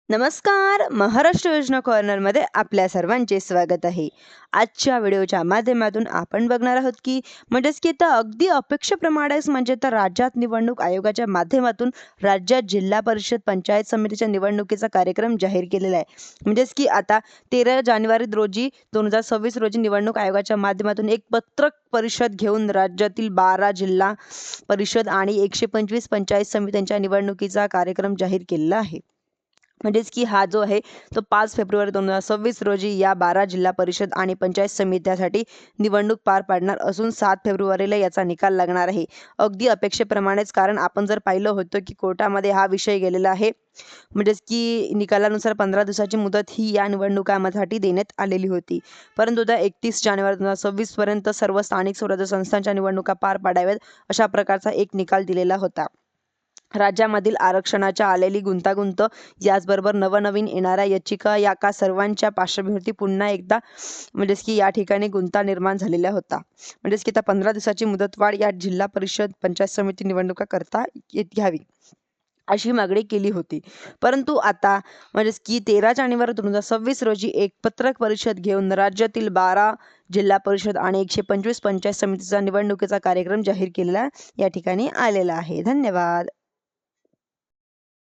नमस्कार. महाराष्ट्र योजना कॉर्नरमध्ये आपल्या सर्वांचे स्वागत आहे. आजच्या व्हिडिओच्या माध्यमातून आपण बघणार आहोत की आता अगदी अपेक्षेप्रमाणेच तर राज्यात निवडणूक आयोगाच्या माध्यमातून राज्यात जिल्हा परिषद पंचायत समितीच्या निवडणुकीचा कार्यक्रम जाहीर केलेला आहे. आता 13 जानेवारी रोजी 2026 रोजी निवडणूक आयोगाच्या माध्यमातून एक पत्रक परिषद घेऊन राज्यातील 12 जिल्हा परिषद आणि 125 पंचायत समित्यांच्या निवडणुकीचा कार्यक्रम जाहीर केलेला आहे. हा जो आहे तो 5 फेब्रुवारी 2026 रोजी या 12 जिल्हा परिषद आणि पंचायत समित्यासाठी निवडणूक पार पाडणार असून 7 फेब्रुवारीला याचा निकाल लागणार आहे. अगदी अपेक्षेप्रमाणेच, कारण आपण जर पाहिलं होतं की कोर्टामध्ये हा विषय गेलेला आहे. निकालानुसार 15 दिवसाची मुदत ही या निवडणुकांसाठी देण्यात आलेली होती. परंतु 31 जानेवारी 2026 पर्यंत सर्व स्थानिक स्वराज्य संस्थांच्या निवडणुका पार पाडाव्यात अशा प्रकारचा एक निकाल दिलेला होता. राज्यामधील आरक्षणाच्या आलेली गुंतागुंत, याचबरोबर नवनवीन येणाऱ्या याचिका या का सर्वांच्या पार्श्वभूमीवरती पुन्हा एकदा या ठिकाणी गुंता निर्माण झालेला होता. आता 15 दिवसाची मुदतवाढ या जिल्हा परिषद पंचायत समिती निवडणुका करता घ्यावी अशी मागणी केली होती. परंतु आता 13 जानेवारी 2026 रोजी एक पत्रक परिषद घेऊन राज्यातील 12 जिल्हा परिषद आणि 125 पंचायत समितीचा निवडणुकीचा कार्यक्रम जाहीर केलेला या ठिकाणी आलेला आहे. धन्यवाद.